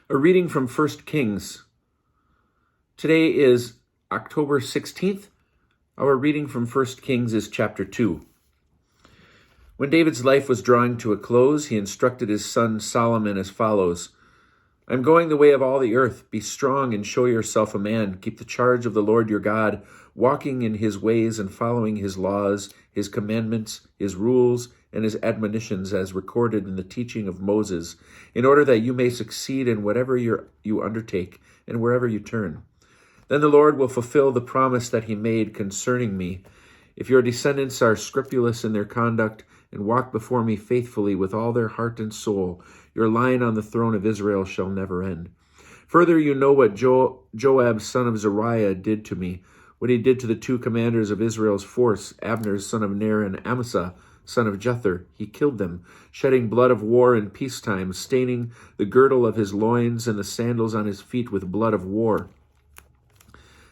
A reading from 1 Kings. Today is October 16th. Our reading from 1 Kings is chapter 2. When David's life was drawing to a close, he instructed his son Solomon as follows: I am going the way of all the earth. Be strong and show yourself a man. Keep the charge of the Lord your God, walking in his ways and following his laws, his commandments, his rules, and his admonitions as recorded in the teaching of Moses, in order that you may succeed in whatever you undertake and wherever you turn. Then the Lord will fulfill the promise that he made concerning me. If your descendants are scrupulous in their conduct and walk before me faithfully with all their heart and soul, your line on the throne of Israel shall never end. Further, you know what Joab, son of Zeruiah, did to me, what he did to the two commanders of Israel's force, Abner, son of Ner, and Amasa, son of Jether. He killed them, shedding blood of war in peacetime, staining the girdle of his loins and the sandals on his feet with blood of war.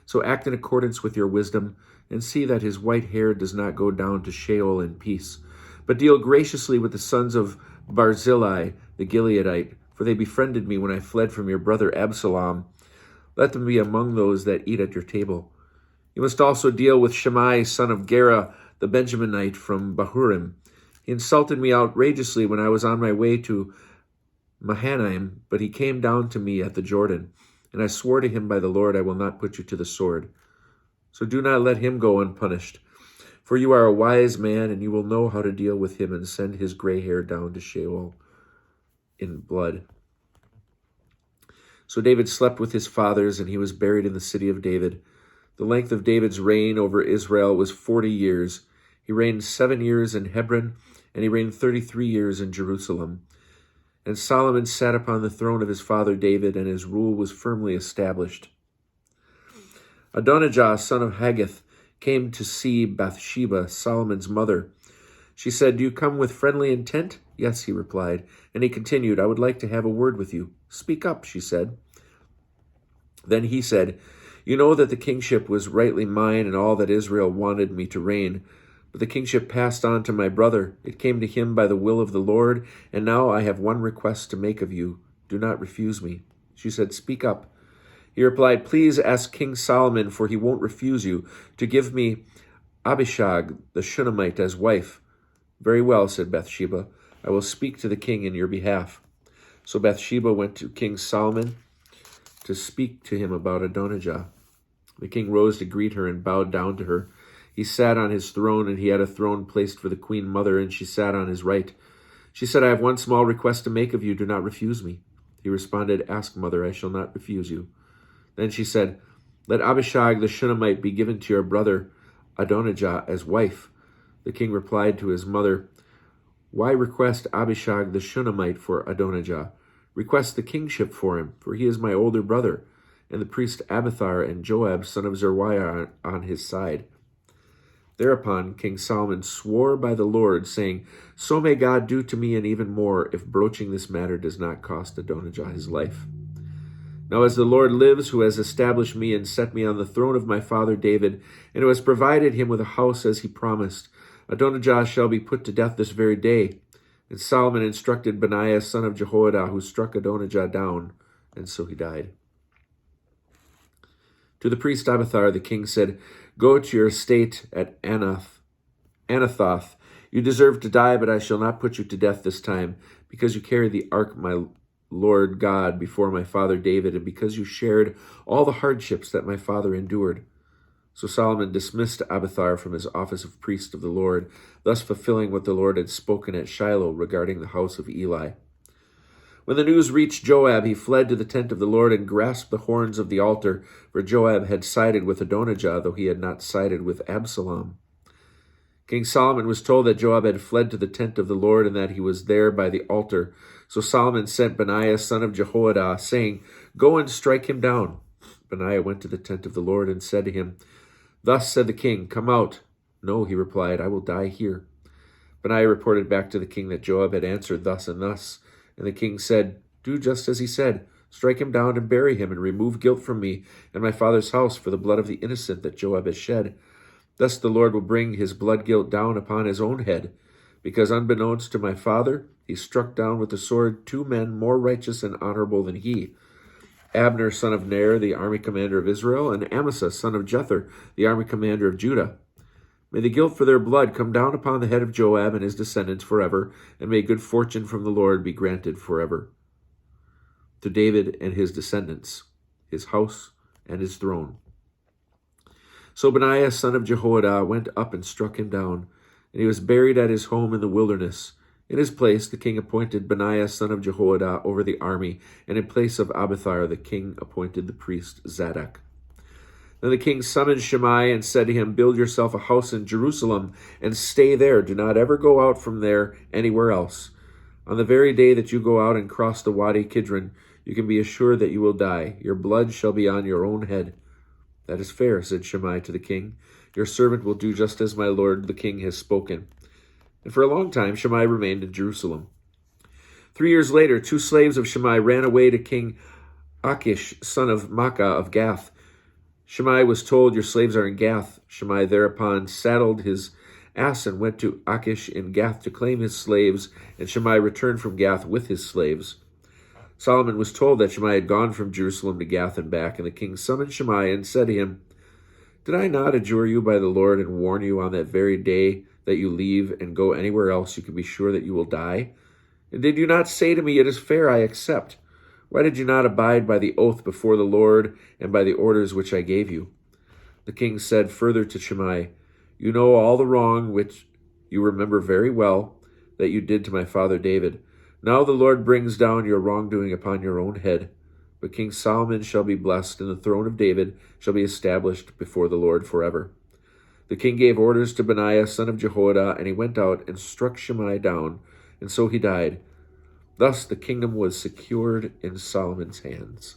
So act in accordance with your wisdom, and see that his white hair does not go down to Sheol in peace. But deal graciously with the sons of Barzillai, the Gileadite, for they befriended me when I fled from your brother Absalom. Let them be among those that eat at your table. You must also deal with Shimei, son of Gera, the Benjaminite from Bahurim. He insulted me outrageously when I was on my way to Mahanaim, but he came down to me at the Jordan, and I swore to him by the Lord, I will not put you to the sword. So do not let him go unpunished, for you are a wise man, and you will know how to deal with him and send his gray hair down to Sheol in blood. So David slept with his fathers, and he was buried in the city of David. The length of David's reign over Israel was 40 years. He reigned 7 years in Hebron, and he reigned 33 years in Jerusalem. And Solomon sat upon the throne of his father David, and his rule was firmly established. Adonijah, son of Haggith, came to see Bathsheba, Solomon's mother. She said, Do you come with friendly intent? Yes, he replied. And he continued, I would like to have a word with you. Speak up, she said. Then he said, You know that the kingship was rightly mine, and all that Israel wanted me to reign. But the kingship passed on to my brother. It came to him by the will of the Lord, and now I have one request to make of you. Do not refuse me. She said, Speak up. He replied, Please ask King Solomon, for he won't refuse you, to give me Abishag the Shunammite as wife. Very well, said Bathsheba. I will speak to the king in your behalf. So Bathsheba went to King Solomon to speak to him about Adonijah. The king rose to greet her and bowed down to her. He sat on his throne, and he had a throne placed for the queen mother, and she sat on his right. She said, I have one small request to make of you. Do not refuse me. He responded, Ask, mother, I shall not refuse you. Then she said, Let Abishag the Shunammite be given to your brother Adonijah as wife. The king replied to his mother, Why request Abishag the Shunammite for Adonijah? Request the kingship for him, for he is my older brother, and the priest Abiathar and Joab, son of Zeruiah, are on his side. Thereupon King Solomon swore by the Lord, saying, So may God do to me and even more, if broaching this matter does not cost Adonijah his life. Now as the Lord lives, who has established me and set me on the throne of my father David, and who has provided him with a house as he promised, Adonijah shall be put to death this very day. And Solomon instructed Benaiah, son of Jehoiada, who struck Adonijah down, and so he died. To the priest Abiathar, the king said, Go to your estate at Anathoth. You deserve to die, but I shall not put you to death this time, because you carried the ark, my Lord God, before my father David, and because you shared all the hardships that my father endured. So Solomon dismissed Abiathar from his office of priest of the Lord, thus fulfilling what the Lord had spoken at Shiloh regarding the house of Eli. When the news reached Joab, he fled to the tent of the Lord and grasped the horns of the altar, for Joab had sided with Adonijah, though he had not sided with Absalom. King Solomon was told that Joab had fled to the tent of the Lord and that he was there by the altar. So Solomon sent Benaiah, son of Jehoiada, saying, Go and strike him down. Benaiah went to the tent of the Lord and said to him, Thus said the king, Come out. No, he replied, I will die here. Benaiah reported back to the king that Joab had answered thus and thus. And the king said, Do just as he said. Strike him down and bury him, and remove guilt from me and my father's house for the blood of the innocent that Joab has shed. Thus the Lord will bring his blood guilt down upon his own head. because unbeknownst to my father, he struck down with the sword 2 men more righteous and honorable than he, Abner son of Ner, the army commander of Israel, and Amasa son of Jether, the army commander of Judah. May the guilt for their blood come down upon the head of Joab and his descendants forever, and may good fortune from the Lord be granted forever. To David and his descendants, his house and his throne. So Benaiah son of Jehoiada went up and struck him down, and he was buried at his home in the wilderness. In his place the king appointed Benaiah son of Jehoiada over the army, and in place of Abiathar the king appointed the priest Zadok. Then the king summoned Shimei and said to him, Build yourself a house in Jerusalem, and stay there. Do not ever go out from there anywhere else. On the very day that you go out and cross the Wadi Kidron, you can be assured that you will die. Your blood shall be on your own head. That is fair, said Shimei to the king. Your servant will do just as my lord the king has spoken. And for a long time Shimei remained in Jerusalem. 3 years later, 2 slaves of Shimei ran away to King Achish, son of Maacah of Gath. Shimei was told, Your slaves are in Gath. Shimei thereupon saddled his ass and went to Achish in Gath to claim his slaves, and Shimei returned from Gath with his slaves. Solomon was told that Shimei had gone from Jerusalem to Gath and back, and the king summoned Shimei and said to him, Did I not adjure you by the Lord and warn you on that very day that you leave and go anywhere else you can be sure that you will die? And did you not say to me, It is fair, I accept? Why did you not abide by the oath before the Lord and by the orders which I gave you? The king said further to Shimei, You know all the wrong which you remember very well that you did to my father David. Now the Lord brings down your wrongdoing upon your own head. But King Solomon shall be blessed, and the throne of David shall be established before the Lord forever. The king gave orders to Benaiah son of Jehoiada, and he went out and struck Shimei down, and so he died. Thus the kingdom was secured in Solomon's hands.